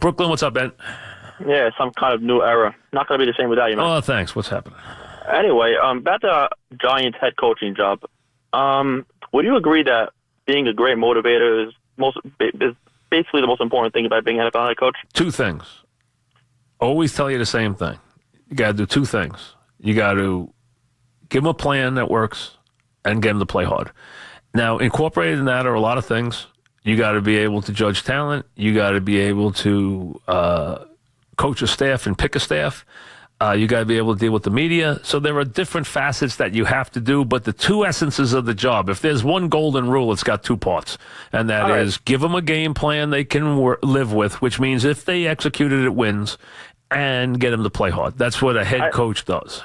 Brooklyn, what's up, Ben? Yeah, some kind of new era. Not going to be the same without you, man. Oh, thanks. What's happening? Anyway, about the Giants head coaching job, would you agree that being a great motivator is basically the most important thing about being an NFL head coach? Two things. Always tell you the same thing. You got to do two things. You got to give them a plan that works and get them to play hard. Now, incorporated in that are a lot of things. You got to be able to judge talent. You got to be able to coach a staff and pick a staff. You got to be able to deal with the media. So there are different facets that you have to do, but the two essences of the job, if there's one golden rule, it's got two parts. And that is give them a game plan they can live with, which means if they execute it, it wins, and get them to play hard. That's what a head coach does.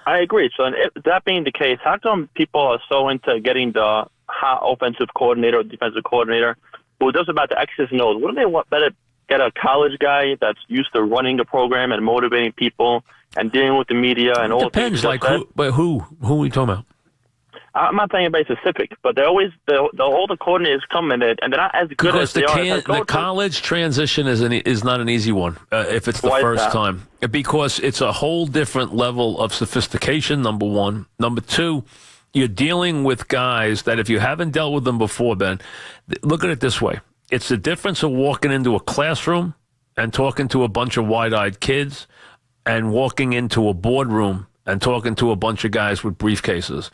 I agree. So that being the case, how come people are so into getting the hot offensive coordinator or defensive coordinator who does about the X's and O's? Wouldn't they want better get a college guy that's used to running a program and motivating people and dealing with the media and all the things? Depends, like who are we talking about? I'm not saying anybody specific, but they're always the older coordinators come in it, and they're not as good as they are as the college transition is not an easy one if it's the first time, because it's a whole different level of sophistication. Number one, number two, you're dealing with guys that if you haven't dealt with them before, Ben, look at it this way: it's the difference of walking into a classroom and talking to a bunch of wide-eyed kids, and walking into a boardroom and talking to a bunch of guys with briefcases.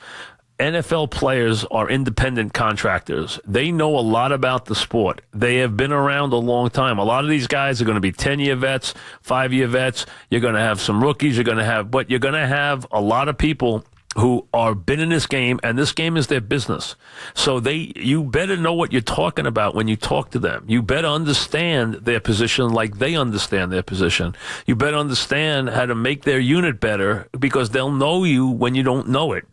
NFL players are independent contractors. They know a lot about the sport. They have been around a long time. A lot of these guys are going to be 10-year vets, 5-year vets. You're going to have some rookies. But you're going to have a lot of people who are been in this game, and this game is their business. So you better know what you're talking about when you talk to them. You better understand their position like they understand their position. You better understand how to make their unit better, because they'll know you when you don't know it.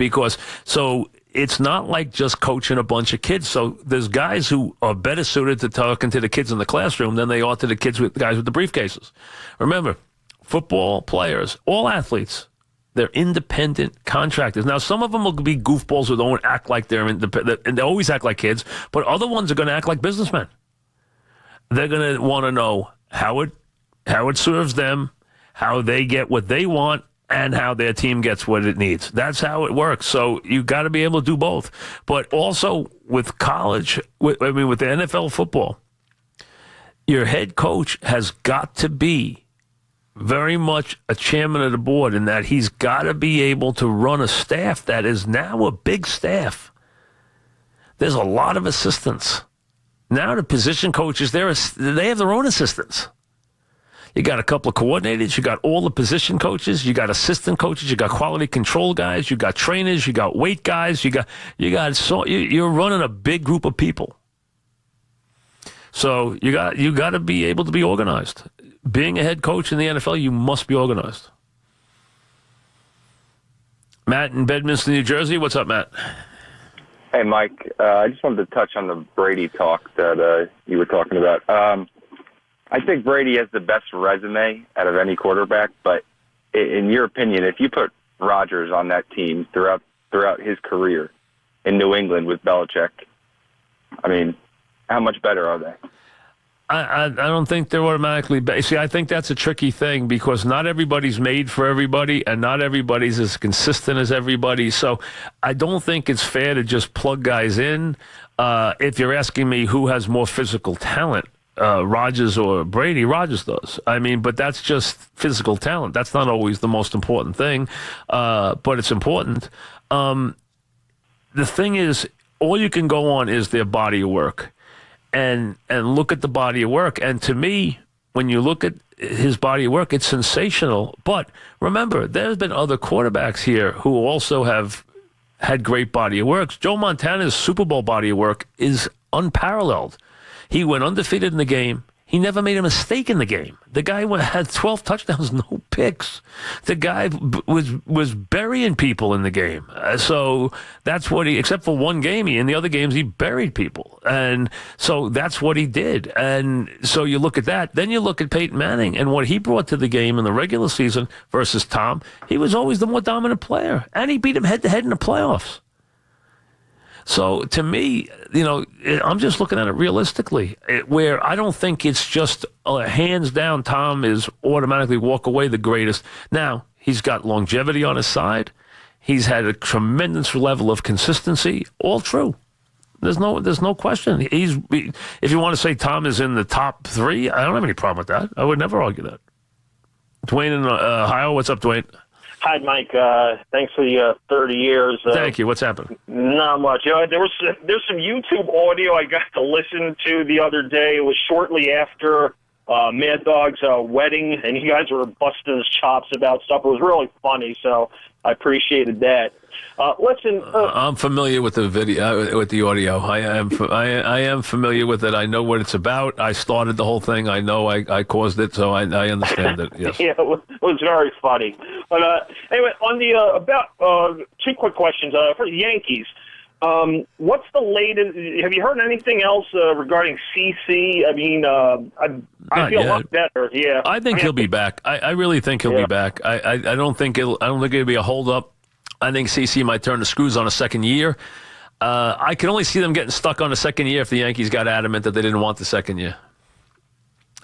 So it's not like just coaching a bunch of kids. So there's guys who are better suited to talking to the kids in the classroom than they are to the guys with the briefcases. Remember, football players, all athletes, they're independent contractors. Now, some of them will be goofballs who don't act like they're independent, and they always act like kids, but other ones are going to act like businessmen. They're going to want to know how it serves them, how they get what they want, and how their team gets what it needs. That's how it works. So you got to be able to do both. But also with college, with the NFL football, your head coach has got to be very much a chairman of the board, in that he's got to be able to run a staff that is now a big staff. There's a lot of assistants. Now the position coaches, they have their own assistants. You got a couple of coordinators, you got all the position coaches, you got assistant coaches, you got quality control guys, you got trainers, you got weight guys, you're running a big group of people. So you got to be able to be organized. Being a head coach in the NFL, you must be organized. Matt in Bedminster, New Jersey. What's up, Matt? Hey, Mike. I just wanted to touch on the Brady talk that you were talking about. I think Brady has the best resume out of any quarterback, but in your opinion, if you put Rodgers on that team throughout his career in New England with Belichick, I mean, how much better are they? I don't think they're automatically better. See, I think that's a tricky thing, because not everybody's made for everybody, and not everybody's as consistent as everybody. So I don't think it's fair to just plug guys in. If you're asking me who has more physical talent, Rodgers or Brady, Rodgers does. I mean, but that's just physical talent. That's not always the most important thing, but it's important. The thing is, all you can go on is their body of work. And look at the body of work. And to me, when you look at his body of work, it's sensational. But remember, there's been other quarterbacks here who also have had great body of work. Joe Montana's Super Bowl body of work is unparalleled. He went undefeated in the game. He never made a mistake in the game. The guy had 12 touchdowns, no picks. The guy was burying people in the game. So that's what except for one game, in the other games, he buried people. And so that's what he did. And so you look at that. Then you look at Peyton Manning and what he brought to the game in the regular season versus Tom. He was always the more dominant player. And he beat him head-to-head in the playoffs. So to me, I'm just looking at it realistically, where I don't think it's just hands down Tom is automatically walk away the greatest. Now, he's got longevity on his side. He's had a tremendous level of consistency. All true. There's no question. If you want to say Tom is in the top 3, I don't have any problem with that. I would never argue that. Dwayne in Ohio, what's up, Dwayne? Hi, Mike. Thanks for the 30 years. Thank you. What's happening? Not much. There's some YouTube audio I got to listen to the other day. It was shortly after Mad Dog's wedding, and you guys were busting his chops about stuff. It was really funny, so I appreciated that. Listen, I'm familiar with the video, with the audio. I am familiar with it. I know what it's about. I started the whole thing. I know I caused it, so I understand it. Yes. Yeah, it was very funny. But anyway, on the about 2 quick questions for the Yankees. What's the latest? Have you heard anything else regarding CC? I mean, I feel a lot better. Yeah, I think he'll be back. I really think he'll be back. I don't think it'll be a holdup. I think CC might turn the screws on a second year. I can only see them getting stuck on a second year if the Yankees got adamant that they didn't want the second year.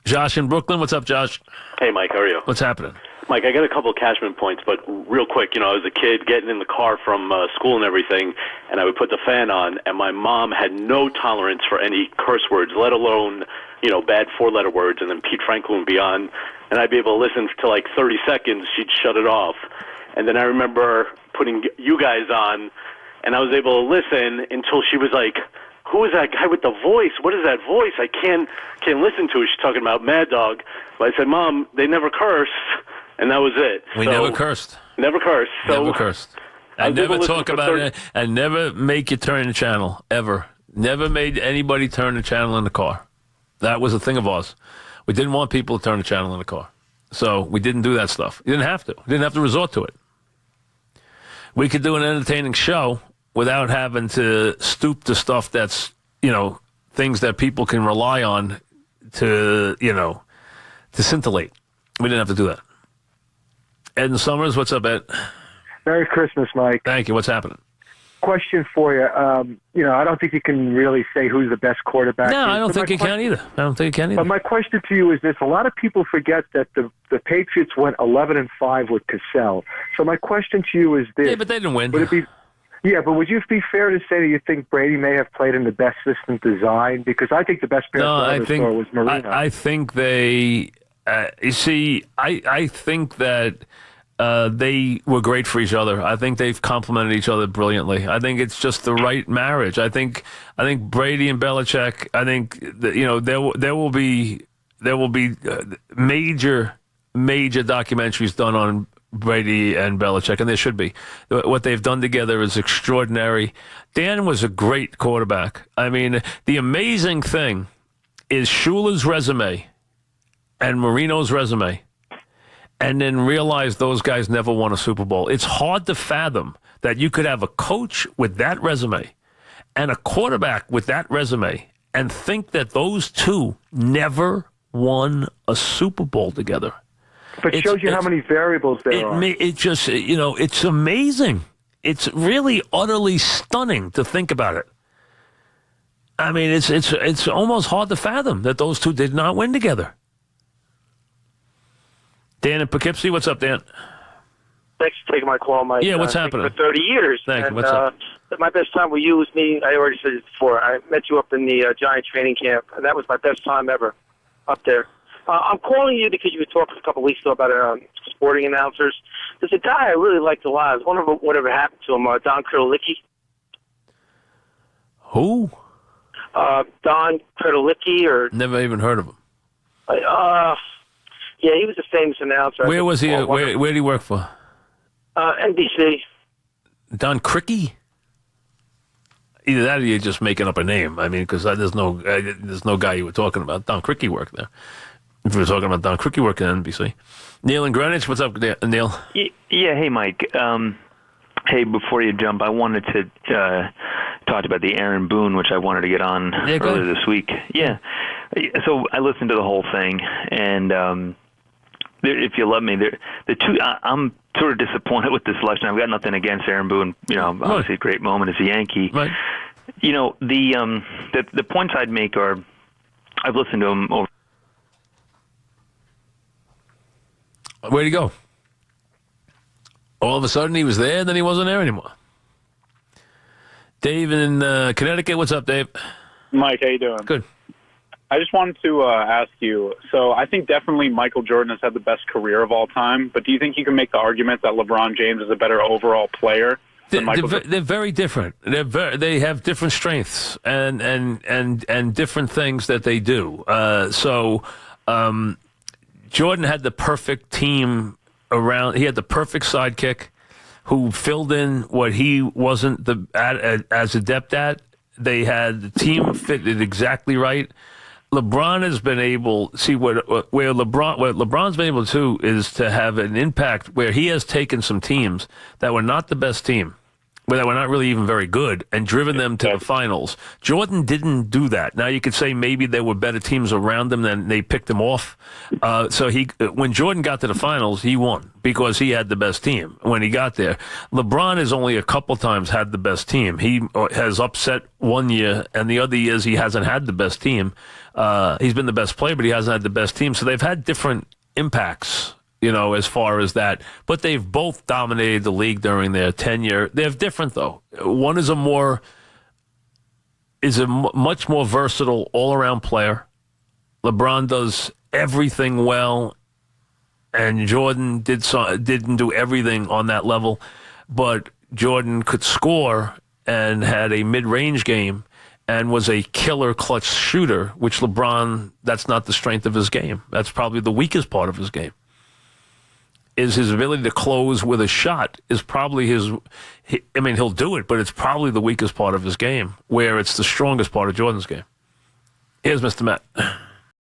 Josh in Brooklyn, what's up, Josh? Hey, Mike, how are you? What's happening? Mike, I got a couple of Cashman points, but real quick, I was a kid getting in the car from school and everything, and I would put the fan on, and my mom had no tolerance for any curse words, let alone, bad 4-letter words, and then Pete Franklin would be on, and I'd be able to listen to like 30 seconds, she'd shut it off. And then I remember putting you guys on, and I was able to listen until she was like, who is that guy with the voice? What is that voice? I can't listen to it. She's talking about Mad Dog. But I said, Mom, they never curse. And that was it. We never cursed. Never cursed. So never cursed. And never talk about it. And never make you turn the channel, ever. Never made anybody turn the channel in the car. That was a thing of ours. We didn't want people to turn the channel in the car. So we didn't do that stuff. You didn't have to. We didn't have to resort to it. We could do an entertaining show without having to stoop to stuff that's, things that people can rely on to scintillate. We didn't have to do that. Ed Summers, what's up, Ed? Merry Christmas, Mike. Thank you. What's happening? Question for you. I don't think you can really say who's the best quarterback. No, I don't think you can either. But my question to you is this. A lot of people forget that the Patriots went 11-5 with Cassell. So my question to you is this. Yeah, but they didn't win. Would it be... Yeah, but would you be fair to say that you think Brady may have played in the best system design? Because I think the best player I ever saw was Marino. I think they... I think that they were great for each other. I think they've complemented each other brilliantly. I think it's just the right marriage. I think Brady and Belichick. I think that, there will be major documentaries done on Brady and Belichick, and there should be. What they've done together is extraordinary. Dan was a great quarterback. I mean, the amazing thing is Shula's resume and Marino's resume, and then realize those guys never won a Super Bowl. It's hard to fathom that you could have a coach with that resume and a quarterback with that resume and think that those two never won a Super Bowl together. But it shows you how many variables there are. It just, it's amazing. It's really utterly stunning to think about it. I mean, it's almost hard to fathom that those two did not win together. Dan in Poughkeepsie, what's up, Dan? Thanks for taking my call, Mike. Yeah, what's happening? For 30 years. Thank you. What's up? My best time with you was I already said it before. I met you up in the Giant training camp, and that was my best time ever up there. I'm calling you because you were talking a couple of weeks ago about sporting announcers. There's a guy I really liked a lot. I was wondering whatever happened to him, Don Kritalicki. Who? Don Kritalicki, or... Never even heard of him. Yeah, he was a famous announcer. Where was he? Where did he work for? NBC. Don Cricky? Either that or you're just making up a name. I mean, because there's no guy you were talking about. Don Cricky worked there. If we were talking about Don Cricky working at NBC. Neil in Greenwich, what's up, Neil? Yeah, hey, Mike. Hey, before you jump, I wanted to talk about the Aaron Boone, which I wanted to get on earlier this week. Yeah. So I listened to the whole thing, and if you let me, the two, I'm sort of disappointed with the selection. I've got nothing against Aaron Boone. Obviously a great moment as a Yankee. Right. You know, the points I'd make are, I've listened to him over. Where'd he go? All of a sudden he was there, and then he wasn't there anymore. Dave in Connecticut. What's up, Dave? Mike, how you doing? Good. I just wanted to ask you, so I think definitely Michael Jordan has had the best career of all time, but do you think you can make the argument that LeBron James is a better overall player than Michael Jordan? They're very different. They have different strengths and different things that they do. Jordan had the perfect team around. He had the perfect sidekick who filled in what he wasn't as adept at. They had the team fitted exactly right. LeBron has been able what LeBron's been able to do is to have an impact where he has taken some teams that were not the best team, that were not really even very good, and driven them to the finals. Jordan didn't do that. Now you could say maybe there were better teams around him than they picked him off. When Jordan got to the finals, he won because he had the best team when he got there. LeBron has only a couple times had the best team. He has upset one year, and the other years he hasn't had the best team. He's been the best player, but he hasn't had the best team. So they've had different impacts, as far as that. But they've both dominated the league during their tenure. They're different, though. One is a much more versatile all-around player. LeBron does everything well, and Jordan didn't do everything on that level. But Jordan could score and had a mid-range game and was a killer clutch shooter, which LeBron, that's not the strength of his game. That's probably the weakest part of his game. Is his ability to close with a shot is probably he'll do it, but it's probably the weakest part of his game, where it's the strongest part of Jordan's game. Here's Mr. Matt.